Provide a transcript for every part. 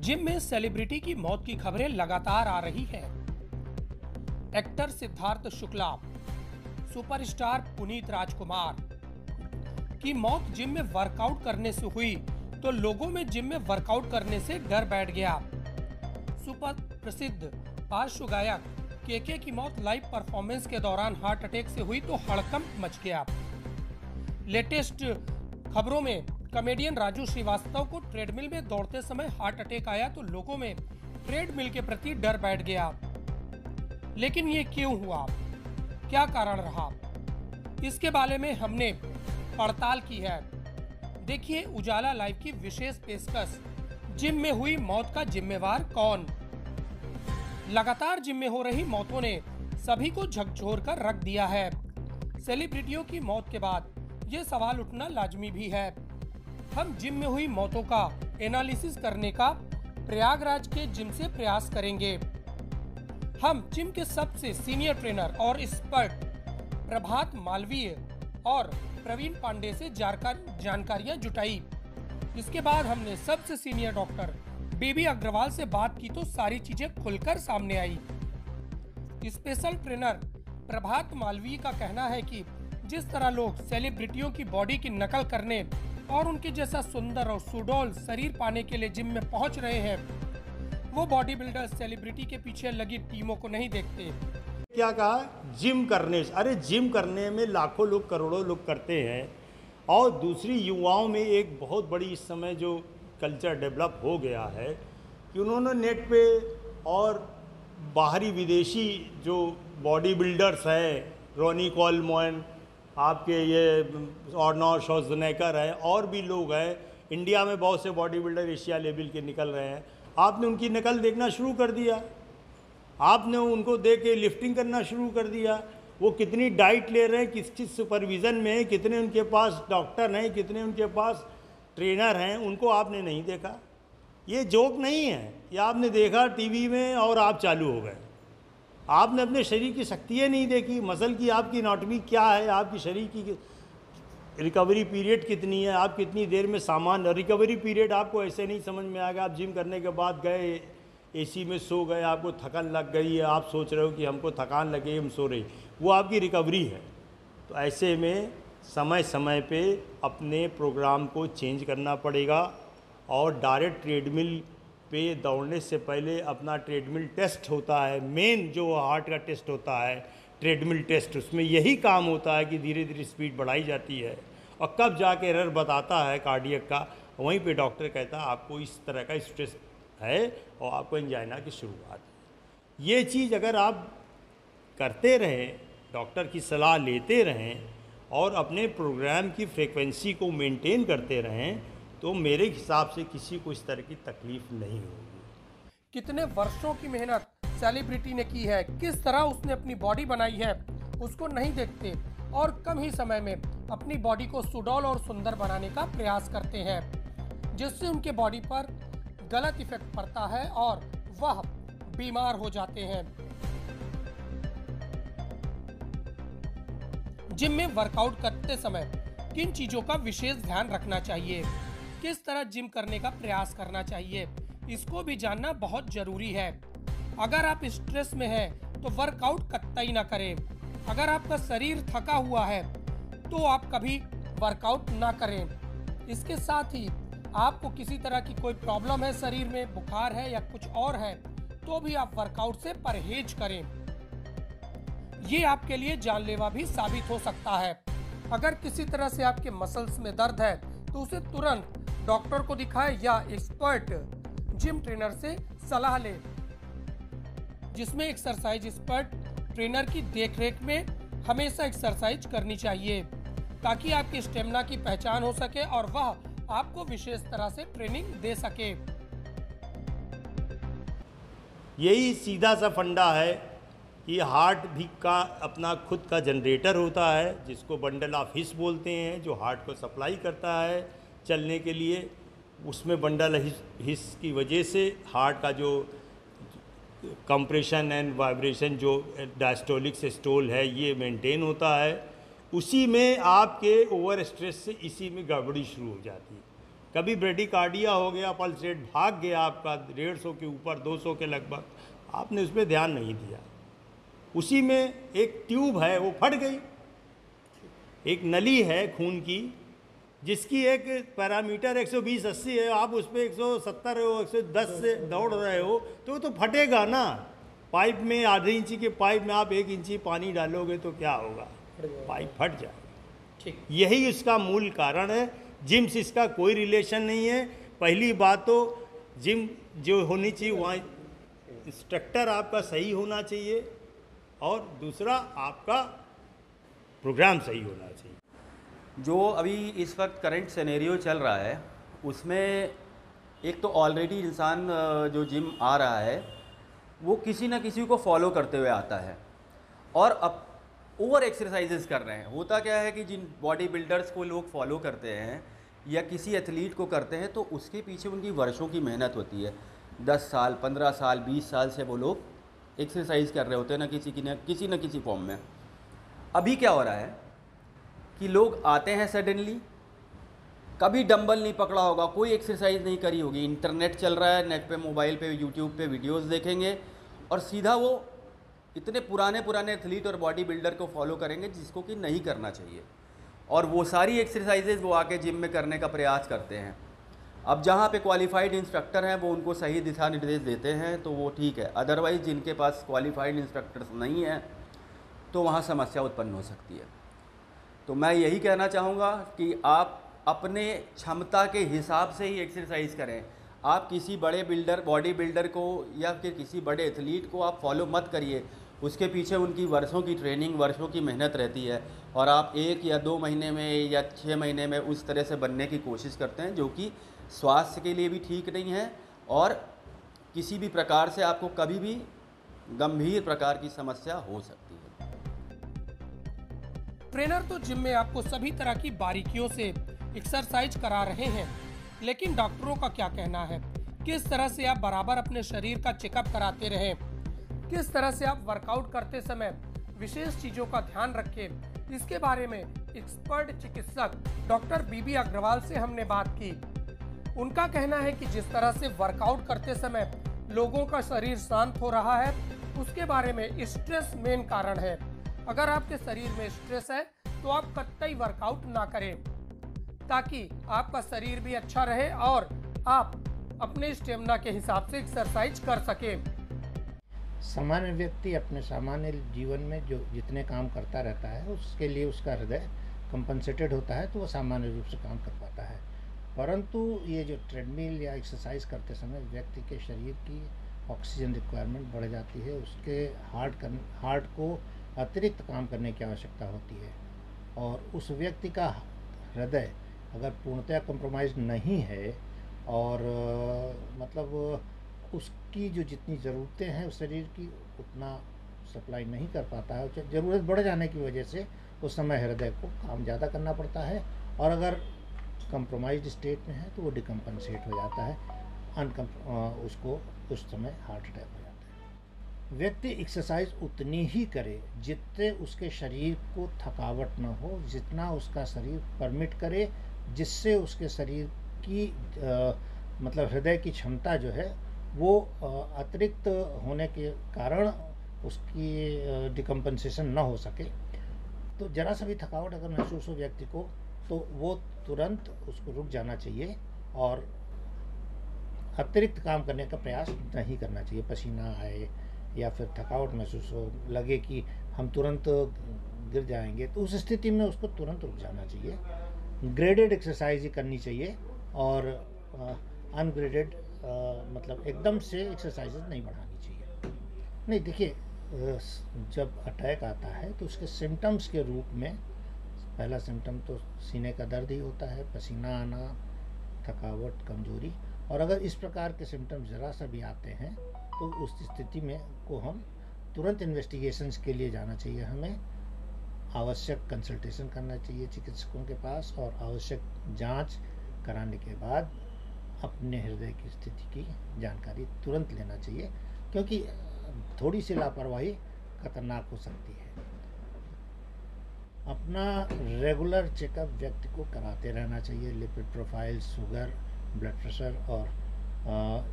Gym में celebrity की मौत की खबरें लगातार आ रही हैं। एक्टर सिद्धार्थ शुक्ला, सुपरस्टार पुनीत राजकुमार की मौत जिम में वर्कआउट करने से हुई तो लोगों में जिम में वर्कआउट करने से डर बैठ गया। सुपर प्रसिद्ध पार्श्व गायक केके की मौत लाइव परफॉर्मेंस के दौरान हार्ट अटैक से हुई तो हड़कंप मच गया। लेटेस्ट खबरों में कॉमेडियन राजू श्रीवास्तव को ट्रेडमिल में दौड़ते समय हार्ट अटैक आया तो लोगों में ट्रेडमिल के प्रति डर बैठ गया। लेकिन ये क्यों हुआ, क्या कारण रहा, इसके बारे में हमने पड़ताल की है। देखिए उजाला लाइव की विशेष पेशकश, जिम में हुई मौत का जिम्मेवार कौन। लगातार जिम में हो रही मौतों ने सभी को झकझोर कर रख दिया है। सेलिब्रिटियों की मौत के बाद ये सवाल उठना लाजमी भी है। हम जिम में हुई मौतों का एनालिसिस करने का प्रयागराज के जिम से प्रयास करेंगे। हम जिम के सबसे सीनियर ट्रेनर और एक्सपर्ट प्रभात मालवीय और प्रवीण पांडे से जानकारियां जुटाई। इसके बाद हमने सबसे सीनियर डॉक्टर बीबी अग्रवाल से बात की तो सारी चीजें खुलकर सामने आई। स्पेशल ट्रेनर प्रभात मालवीय का कहना है कि जिस तरह लोग सेलिब्रिटियों की बॉडी की नकल करने और उनके जैसा सुंदर और सुडौल शरीर पाने के लिए जिम में पहुंच रहे हैं, वो बॉडी बिल्डर सेलिब्रिटी के पीछे लगी टीमों को नहीं देखते। क्या कहा, जिम करने से, अरे जिम करने में लाखों लोग करोड़ों लोग करते हैं। और दूसरी युवाओं में एक बहुत बड़ी इस समय जो कल्चर डेवलप हो गया है कि उन्होंने नेट पे और बाहरी विदेशी जो बॉडी बिल्डर्स हैं, रोनी कोलमैन, आपके ये आर्नोल्ड श्वार्ज़नेगर है, और भी लोग हैं, इंडिया में बहुत से बॉडी बिल्डर एशिया लेवल के निकल रहे हैं। आपने उनकी नकल देखना शुरू कर दिया, आपने उनको देख के लिफ्टिंग करना शुरू कर दिया। वो कितनी डाइट ले रहे हैं, किस सुपरविज़न में है, कितने उनके पास डॉक्टर हैं, कितने उनके पास ट्रेनर हैं, उनको आपने नहीं देखा। ये जोक नहीं है, ये आपने देखा टीवी में और आप चालू हो गए। आपने अपने शरीर की शक्तियाँ नहीं देखी, मसल की आपकी एनाटॉमी क्या है, आपकी शरीर की रिकवरी पीरियड कितनी है, आप कितनी देर में सामान। रिकवरी पीरियड आपको ऐसे नहीं समझ में आएगा। आप जिम करने के बाद गए, एसी में सो गए, आपको थकान लग गई है, आप सोच रहे हो कि हमको थकान लगे, हम सो रही, वो आपकी रिकवरी है। तो ऐसे में समय समय पे अपने प्रोग्राम को चेंज करना पड़ेगा और डायरेक्ट ट्रेडमिल पे दौड़ने से पहले अपना ट्रेडमिल टेस्ट होता है, मेन जो हार्ट का टेस्ट होता है ट्रेडमिल टेस्ट, उसमें यही काम होता है कि धीरे धीरे स्पीड बढ़ाई जाती है और कब जाके एरर बताता है कार्डियक का, वहीं पे डॉक्टर कहता है आपको इस तरह का स्ट्रेस है और आपको एंजाइना की शुरुआत है। ये चीज़ अगर आप करते रहें, डॉक्टर की सलाह लेते रहें और अपने प्रोग्राम की फ्रीक्वेंसी को मेंटेन करते रहें तो मेरे हिसाब से किसी को इस तरह की तकलीफ नहीं होगी। कितने वर्षों की मेहनत सेलिब्रिटी ने की है, किस तरह उसने अपनी बॉडी बनाई है, उसको नहीं देखते और कम ही समय में अपनी बॉडी को सुडौल और सुंदर बनाने का प्रयास करते हैं, जिससे उनके बॉडी पर गलत इफेक्ट पड़ता है और वह बीमार हो जाते हैं। जिम में वर्कआउट करते समय किन चीजों का विशेष ध्यान रखना चाहिए, किस तरह जिम करने का प्रयास करना चाहिए, इसको भी जानना बहुत जरूरी है। अगर आप स्ट्रेस में हैं तो वर्कआउट कतई ना करें। अगर आपका शरीर थका हुआ है तो आप कभी वर्कआउट ना करें। इसके साथ ही आपको किसी तरह की कोई प्रॉब्लम है, शरीर में बुखार है या कुछ और है, तो भी आप वर्कआउट से परहेज करें। ये आपके लिए जानलेवा भी साबित हो सकता है। अगर किसी तरह से आपके मसल्स में दर्द है तो उसे तुरंत डॉक्टर को दिखाएं या एक्सपर्ट जिम ट्रेनर से सलाह लें, जिसमें एक्सरसाइज एक्सपर्ट ट्रेनर की देखरेख में हमेशा एक्सरसाइज करनी चाहिए ताकि आपकी स्टेमिना की पहचान हो सके और वह आपको विशेष तरह से ट्रेनिंग दे सके। यही सीधा सा फंडा है कि हार्ट भी का अपना खुद का जनरेटर होता है जिसको बंडल ऑफ हिस बोलते हैं, जो हार्ट को सप्लाई करता है चलने के लिए। उसमें बंडल हिस की वजह से हार्ट का जो कंप्रेशन एंड वाइब्रेशन, जो डायस्टोलिक सिस्टोल है, ये मेंटेन होता है। उसी में आपके ओवर स्ट्रेस से इसी में गड़बड़ी शुरू हो जाती है। कभी ब्रेडिकार्डिया हो गया, पल्स रेट भाग गया आपका 150 के ऊपर, 200 के लगभग, आपने उस पर ध्यान नहीं दिया, उसी में एक ट्यूब है वो फट गई, एक नली है खून की जिसकी एक पैरामीटर 120-80 है, आप उस पर 170 हो 110 से दौड़ रहे हो तो वो तो फटेगा ना। पाइप में आधे इंची के पाइप में आप 1 इंची पानी डालोगे तो क्या होगा, पाइप फट जाएगा। ठीक। यही इसका मूल कारण है। जिम से इसका कोई रिलेशन नहीं है। पहली बात तो जिम जो होनी चाहिए वहाँ इंस्ट्रक्टर आपका सही होना चाहिए, और दूसरा आपका प्रोग्राम सही होना चाहिए। जो अभी इस वक्त करंट सिनेरियो चल रहा है उसमें एक तो ऑलरेडी इंसान जो जिम आ रहा है वो किसी न किसी को फॉलो करते हुए आता है और अब ओवर एक्सरसाइजेस कर रहे हैं। होता क्या है कि जिन बॉडी बिल्डर्स को लोग फॉलो करते हैं या किसी एथलीट को करते हैं तो उसके पीछे उनकी वर्षों की मेहनत होती है। 10 साल, 15 साल, 20 साल से वो लोग एक्सरसाइज कर रहे होते हैं किसी न किसी फॉर्म में। अभी क्या हो रहा है कि लोग आते हैं सडनली, कभी डंबल नहीं पकड़ा होगा, कोई एक्सरसाइज नहीं करी होगी, इंटरनेट चल रहा है, नेट पे, मोबाइल पे, यूट्यूब पे वीडियोस देखेंगे और सीधा वो इतने पुराने एथलीट और बॉडी बिल्डर को फॉलो करेंगे जिसको कि नहीं करना चाहिए, और वो सारी एक्सरसाइजेज वो आके जिम में करने का प्रयास करते हैं। अब जहाँ पे क्वालिफाइड इंस्ट्रक्टर हैं वो उनको सही दिशा निर्देश देते हैं तो वो ठीक है, अदरवाइज़ जिनके पास क्वालिफाइड इंस्ट्रक्टर्स नहीं हैं तो वहाँ समस्या उत्पन्न हो सकती है। तो मैं यही कहना चाहूँगा कि आप अपने क्षमता के हिसाब से ही एक्सरसाइज करें। आप किसी बड़े बॉडी बिल्डर को या फिर किसी बड़े एथलीट को आप फॉलो मत करिए, उसके पीछे उनकी वर्षों की ट्रेनिंग, वर्षों की मेहनत रहती है, और आप 1 या 2 महीने में या 6 महीने में उस तरह से बनने की कोशिश करते हैं जो कि स्वास्थ्य के लिए भी ठीक नहीं है और किसी भी प्रकार से आपको कभी भी गंभीर प्रकार की समस्या हो सकती है। ट्रेनर तो जिम में आपको सभी तरह की बारीकियों से एक्सरसाइज करा रहे हैं, लेकिन डॉक्टरों का क्या कहना है? किस तरह से आप बराबर अपने शरीर का चेकअप कराते रहें, किस तरह से आप वर्कआउट करते समय विशेष चीजों का ध्यान रखें, इसके बारे में एक्सपर्ट चिकित्सक डॉक्टर बीबी अग्रवाल से हमने बात की। उनका कहना है कि जिस तरह से वर्कआउट करते समय लोगों का शरीर शांत हो रहा है, उसके बारे में स्ट्रेस मेन कारण है। अगर आपके शरीर में स्ट्रेस है तो आप कतई वर्कआउट ना करें, ताकि आपका शरीर भी अच्छा रहे और आप अपने स्टेमिना के हिसाब से एक्सरसाइज कर सकें। सामान्य व्यक्ति अपने सामान्य जीवन में जो जितने काम करता रहता है उसके लिए उसका हृदय कंपनसेटेड होता है तो वो सामान्य रूप से काम कर पाता है। परंतु ये जो ट्रेडमिल या एक्सरसाइज करते समय व्यक्ति के शरीर की ऑक्सीजन रिक्वायरमेंट बढ़ जाती है, उसके हार्ट को अतिरिक्त काम करने की आवश्यकता होती है, और उस व्यक्ति का हृदय अगर पूर्णतः कंप्रोमाइज नहीं है और मतलब उसकी जो जितनी ज़रूरतें हैं उस शरीर की उतना सप्लाई नहीं कर पाता है, ज़रूरत बढ़ जाने की वजह से उस समय हृदय को काम ज़्यादा करना पड़ता है, और अगर कंप्रोमाइज्ड स्टेट में है तो वो डिकम्पनसेट हो जाता है, उसको उस समय हार्ट अटैक हो जाता है। व्यक्ति एक्सरसाइज उतनी ही करे जितने उसके शरीर को थकावट न हो, जितना उसका शरीर परमिट करे, जिससे उसके शरीर की मतलब हृदय की क्षमता जो है वो अतिरिक्त होने के कारण उसकी डिकम्पनसेशन न हो सके। तो जरा सा भी थकावट अगर महसूस हो व्यक्ति को तो वो तुरंत उसको रुक जाना चाहिए और अतिरिक्त काम करने का प्रयास नहीं करना चाहिए। पसीना आए या फिर थकावट महसूस हो, लगे कि हम तुरंत गिर जाएंगे, तो उस स्थिति में उसको तुरंत रुक जाना चाहिए। ग्रेडेड एक्सरसाइज ही करनी चाहिए और अनग्रेडेड मतलब एकदम से एक्सरसाइजेज नहीं बढ़ानी चाहिए। नहीं, देखिए, जब अटैक आता है तो उसके सिम्टम्स के रूप में पहला सिम्टम तो सीने का दर्द ही होता है, पसीना आना, थकावट, कमजोरी, और अगर इस प्रकार के सिम्टम्स ज़रा सा भी आते हैं तो उस स्थिति में को हम तुरंत इन्वेस्टिगेशंस के लिए जाना चाहिए। हमें आवश्यक कंसल्टेशन करना चाहिए चिकित्सकों के पास और आवश्यक जांच कराने के बाद अपने हृदय की स्थिति की जानकारी तुरंत लेना चाहिए, क्योंकि थोड़ी सी लापरवाही खतरनाक हो सकती है। अपना रेगुलर चेकअप व्यक्ति को कराते रहना चाहिए। Lipid profile, sugar, blood pressure और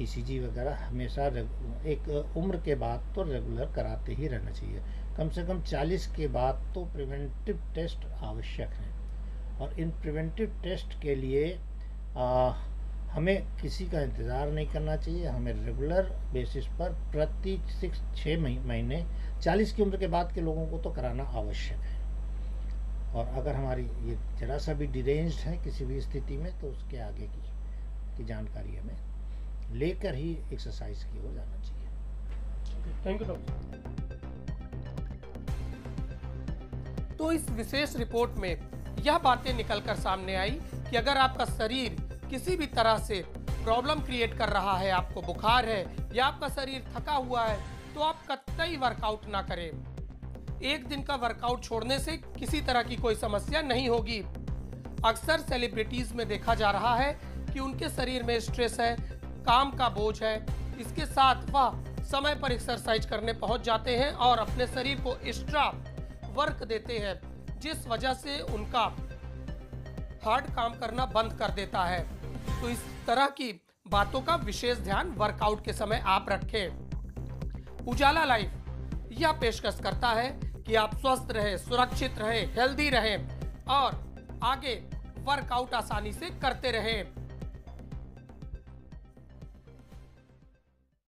ईसीजी वगैरह हमेशा एक उम्र के बाद तो रेगुलर कराते ही रहना चाहिए। कम से कम 40 के बाद तो प्रिवेंटिव टेस्ट आवश्यक हैं, और इन प्रिवेंटिव टेस्ट के लिए हमें किसी का इंतज़ार नहीं करना चाहिए। हमें रेगुलर बेसिस पर प्रति 6 महीने 40 की उम्र के बाद के लोगों को तो कराना आवश्यक है। और अगर हमारी ये जरा सा भी डिरेंज्ड है किसी भी स्थिति में, तो उसके आगे की जानकारी हमें लेकर ही एक्सरसाइज की ओर जाना चाहिए। Thank you doctor. तो इस विशेष रिपोर्ट में यह बातें निकलकर सामने आई कि अगर आपका शरीर किसी भी तरह से प्रॉब्लम क्रिएट कर रहा है, आपको बुखार है या आपका शरीर थका हुआ है, तो आप कतई वर्कआउट ना करें। एक दिन का वर्कआउट छोड़ने से किसी तरह की कोई समस्या नहीं होगी। अक्सर सेलिब्रिटीज में देखा जा रहा है कि उनके शरीर में स्ट्रेस है, काम का बोझ है, इसके साथ वह समय पर एक्सरसाइज करने पहुंच जाते हैं और अपने शरीर को एक्स्ट्रा वर्क देते हैं, जिस वजह से उनका हार्ट काम करना बंद कर देता है। तो इस तरह की बातों का विशेष ध्यान वर्कआउट के समय आप रखें। उजाला लाइफ यह पेशकश करता है कि आप स्वस्थ रहें, सुरक्षित रहें, हेल्दी रहें और आगे वर्कआउट आसानी से करते रहें।